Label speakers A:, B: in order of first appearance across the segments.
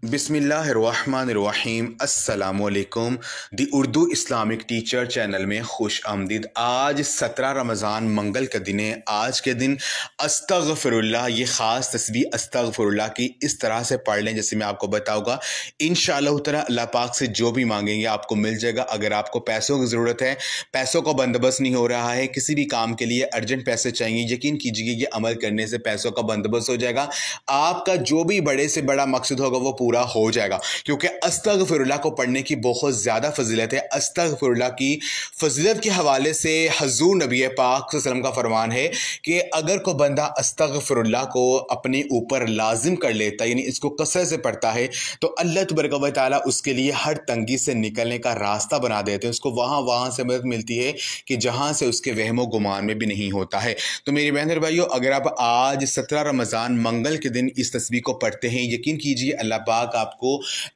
A: बिस्मिल्लाहिर्रहमानिर्रहीम अस्सलामुअलैकुम। दी Urdu Islamic teacher channel में खुश आमदीद। आज 17 रमज़ान मंगल का दिन है। आज के दिन अस्तगफिरुल्लाह, ये ख़ास तस्बीह अस्तगफिरुल्लाह की इस तरह से पढ़ लें जैसे मैं आपको बताऊँगा। इंशाअल्लाह ताला अल्लाह पाक से जो भी मांगेंगे आपको मिल जाएगा। अगर आपको पैसों की ज़रूरत है, पैसों का बंदोबस्त नहीं हो रहा है, किसी भी काम के लिए अर्जेंट पैसे चाहिए, यकीन कीजिए ये अमल करने से पैसों का बंदोबस्त हो जाएगा। आपका जो भी बड़े से बड़ा मकसद होगा वो पूरा हो जाएगा, क्योंकि अस्तगफिरुल्लाह को पढ़ने की बहुत ज़्यादा फजीलत है। अस्तगफिरुल्लाह की फजीलत के हवाले से हजूर नबी पाक सल्लल्लाहु अलैहि वसल्लम का फरमान है कि अगर कोई बंदा अस्तगफिरुल्लाह को अपने ऊपर लाजिम कर लेता है, यानी इसको कसरत से पढ़ता है, तो अल्लाह तबारक व तआला उसके लिए हर तंगी से निकलने का रास्ता बना देते हैं। उसको वहाँ से मदद मिलती है कि जहाँ से उसके वहमो गुमान में भी नहीं होता है। तो मेरी बहन और भाइयों, अगर आप आज 17 रमज़ान मंगल के दिन इस तस्बीह को पढ़ते हैं, यकीन कीजिए अल्लाह पाक आपको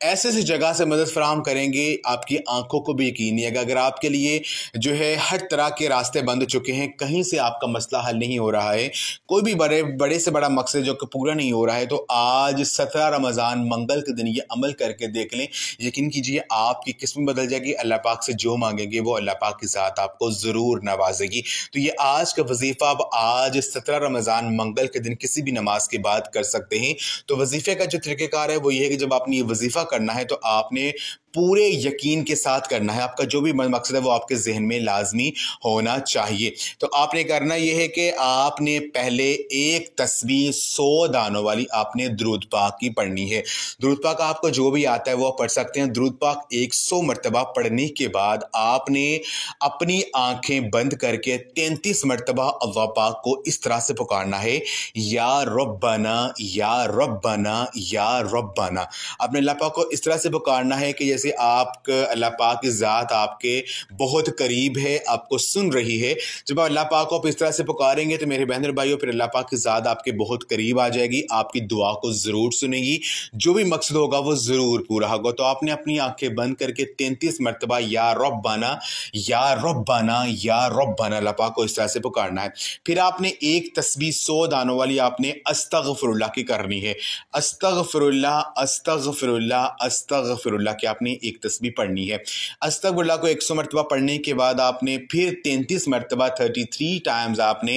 A: ऐसे ऐसी जगह से मदद फराहम करेंगे, आपकी आंखों को भी यकीन नहीं है। अगर आपके लिए जो है हर तरह के रास्ते बंद चुके हैं, कहीं से आपका मसला हल नहीं हो रहा है, कोई भी बड़े से बड़ा मकसद जो कि पूरा नहीं हो रहा है, तो आज 17 रमज़ान मंगल के दिन ये अमल करके देख लें। यकीन कीजिए आपकी किस्मत बदल जाएगी। अल्लाह पाक से जो मांगेंगे वो अल्लाह पाक की ज़ात आपको ज़रूर नवाजेगी। तो ये आज का वजीफ़ा आप आज 17 रमज़ान मंगल के दिन किसी भी नमाज के बाद कर सकते हैं। तो वजीफ़े का जो तरीक़ेकार है वो ये है कि जब आपने ये वजीफ़ा करना है तो आपने पूरे यकीन के साथ करना है। आपका जो भी मकसद है वो आपके जहन में लाजमी होना चाहिए। तो आपने करना यह है कि आपने पहले एक तस्बीह 100 दानों वाली आपने दुरूद पाक की पढ़नी है। दुरूद पाक आपको जो भी आता है वो आप पढ़ सकते हैं। दुरूद पाक 100 मरतबा पढ़ने के बाद आपने अपनी आंखें बंद करके 33 मरतबा अल्लाह पाक को इस तरह से पुकारना है, या रब्बना या रब्बना या रब्बना। आपने अल्लाह पाक को इस तरह से पुकारना है कि जैसे आप अल्लाह पाक की ज़ात आपके बहुत करीब है, आपको सुन रही है। जब आप अल्लाह पाक को आप इस तरह से पुकारेंगे तो मेरे बहन और भाइयों, फिर अल्लाह पाक की ज़ात आपके बहुत करीब आ जाएगी, आपकी दुआ को ज़रूर सुनेगी, जो भी मकसद होगा वो ज़रूर पूरा होगा। तो आपने अपनी आंखें बंद करके 33 मरतबा या रब्बना या रब्बना या रब्बना अल्लाह पाक को इस तरह से पुकारना है। फिर आपने एक तस्बीह 100 दानों वाली आपने अस्तगफिरुल्लाह की करनी है। अस्तगफिरुल्लाह अस्तगफिरुल्लाह अस्तगफिरुल्लाह की आपने एक तस्बीह पढ़नी है। अस्तगफिरुल्लाह को 100 मरतबा पढ़ने के बाद आपने फिर 33 मरतबा 33 टाइम्स आपने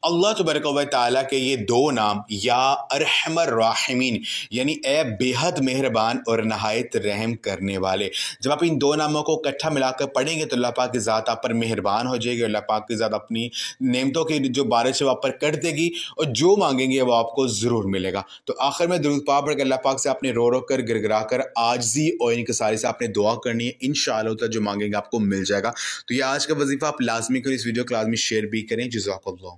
A: अल्लाह तबारक व तआला के ये दो नाम, या अरहमर राहिमीन, यानी ए बेहद मेहरबान और नहायत रहम करने वाले, जब आप इन दो नामों को इकट्ठा मिलाकर पढ़ेंगे तो अल्लाह पाक की ज़ात आप पर मेहरबान हो जाएगी। अल्लाह पाक की ज़ात अपनी नेमतों की जो बारिश है वो आप पर कर देगी और जो मांगेंगे वो आपको ज़रूर मिलेगा। तो आखिर में दुरूद पाक पढ़ के अल्लाह पाक से आपने रो रो कर गिड़गिड़ा कर आजिज़ी और इनकिसारी से आपने दुआ करनी है। इंशाअल्लाह जो मांगेंगे आपको मिल जाएगा। तो ये आज का वजीफ़ा आप लाजमी करें, इस वीडियो को लाजमी शेयर भी करें। जज़ाकल्लाह।